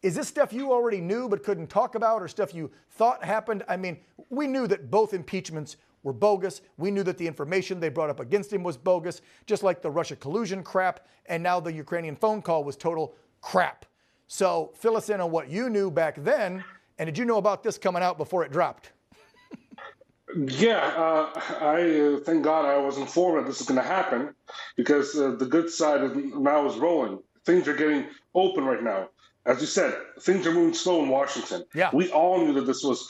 is this stuff you already knew but couldn't talk about, or stuff you thought happened? I mean, we knew that both impeachments were bogus. We knew that the information they brought up against him was bogus, just like the Russia collusion crap, and now the Ukrainian phone call was total crap. So fill us in on what you knew back then, and did you know about this coming out before it dropped? Yeah, I thank God I was informed that this is going to happen, because the good side now is rolling. Things are getting open right now. As you said, things are moving slow in Washington. Yeah. We all knew that this was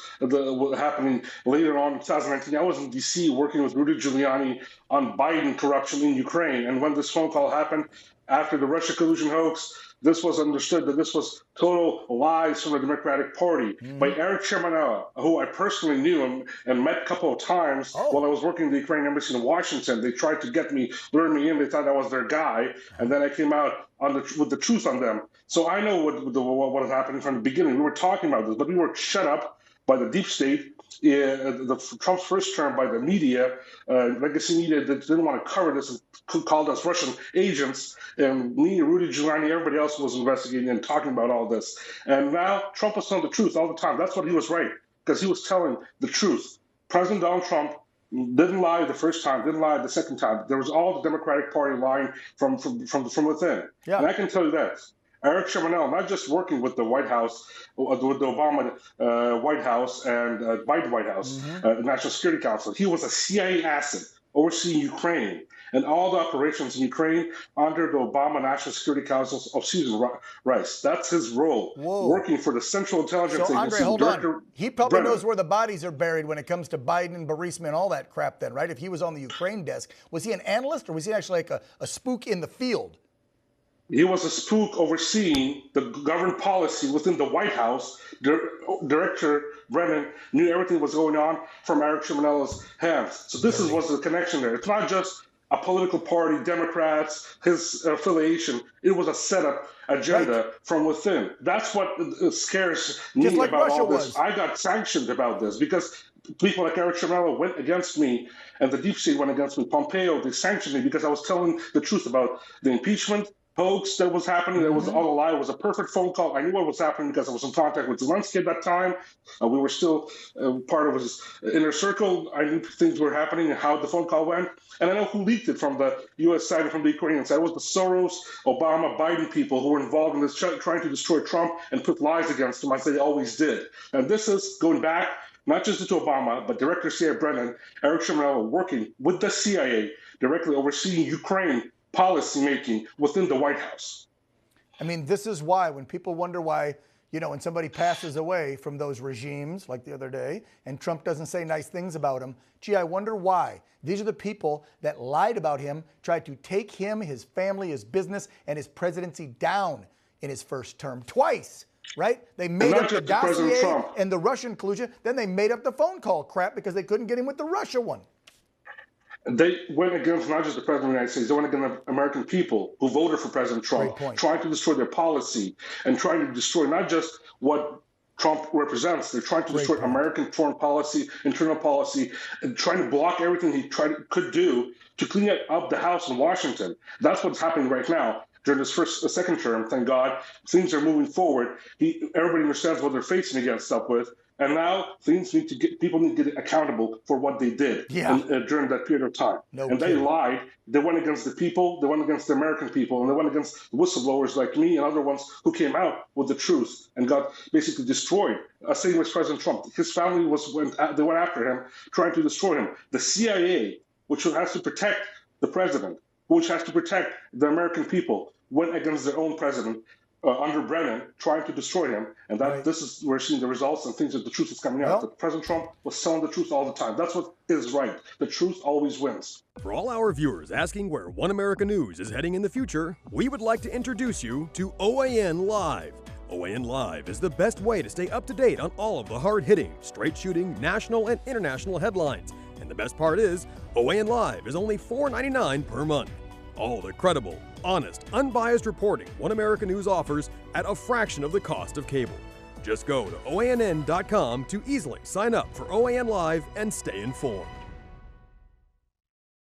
happening later on in 2019. I was in D.C. working with Rudy Giuliani on Biden corruption in Ukraine. And when this phone call happened after the Russia collusion hoax, this was understood that this was total lies from the Democratic Party by Eric Shemanella, who I personally knew and met a couple of times while I was working in the Ukrainian embassy in Washington. They tried to get me, lure me in. They thought I was their guy. And then I came out with the truth on them. So I know what was happening from the beginning. We were talking about this, but we were shut up by the deep state, Trump's first term, by the media, legacy media that didn't want to cover this and called us Russian agents. And me, Rudy Giuliani, everybody else was investigating and talking about all this. And now Trump was telling the truth all the time. That's what he was right, because he was telling the truth. President Donald Trump didn't lie the first time, didn't lie the second time. There was all the Democratic Party lying from within. Yeah. And I can tell you that. Eric Shemanella, not just working with the White House, with the Obama White House and Biden White House, National Security Council, he was a CIA asset overseeing Ukraine and all the operations in Ukraine under the Obama National Security Council of Susan Rice. That's his role, working for the Central Intelligence Agency. Andre, hold on. He probably knows where the bodies are buried when it comes to Biden and Burisma and all that crap then, right? If he was on the Ukraine desk, was he an analyst, or was he actually like a spook in the field? He was a spook overseeing the government policy within the White House. Director Brennan knew everything was going on from Eric Shemannella's hands. So this was the connection there. It's not just a political party, Democrats, his affiliation. It was a setup agenda from within. That's what scares me just like about Russia all this. was. I got sanctioned about this because people like Eric Shemanella went against me, and the deep state went against me. Pompeo, they sanctioned me because I was telling the truth about the impeachment hoax that was happening. That was all a lie. It was a perfect phone call. I knew what was happening because I was in contact with Zelenskyy at that time. We were still part of his inner circle. I knew things were happening and how the phone call went. And I know who leaked it from the U.S. side and from the Ukrainian side. It was the Soros, Obama, Biden people who were involved in this, trying to destroy Trump and put lies against him, as they always did. And this is going back not just to Obama, but Director CIA Brennan, Eric Shemanella, working with the CIA, directly overseeing Ukraine policymaking within the White House. I mean, this is why when people wonder why, you know, when somebody passes away from those regimes like the other day and Trump doesn't say nice things about him, gee, I wonder why. These are the people that lied about him, tried to take him, his family, his business, and his presidency down in his first term twice, right? They made up the dossier and the Russian collusion. Then they made up the phone call crap because they couldn't get him with the Russia one. They went against not just the President of the United States, they went against the American people who voted for President Trump, trying to destroy their policy and trying to destroy not just what Trump represents, they're trying to destroy American foreign policy, internal policy, and trying to block everything he could do to clean up the House in Washington. That's what's happening right now. During his second term, thank God, things are moving forward. Everybody understands what they're facing against up with. And now people need to get accountable for what they did during that period of time. They lied. They went against the people. They went against the American people. And they went against whistleblowers like me and other ones who came out with the truth and got basically destroyed. Same as President Trump. His family they went after him, trying to destroy him. The CIA, which has to protect the president, which has to protect the American people, went against their own president under Brennan, trying to destroy him. And we're seeing the results and things that the truth is coming out. That President Trump was telling the truth all the time. That's what is right. The truth always wins. For all our viewers asking where One America News is heading in the future, we would like to introduce you to OAN Live. OAN Live is the best way to stay up to date on all of the hard-hitting, straight-shooting, national and international headlines. And the best part is, OAN Live is only $4.99 per month. All the credible, honest, unbiased reporting One America News offers at a fraction of the cost of cable. Just go to OANN.com to easily sign up for OAN Live and stay informed.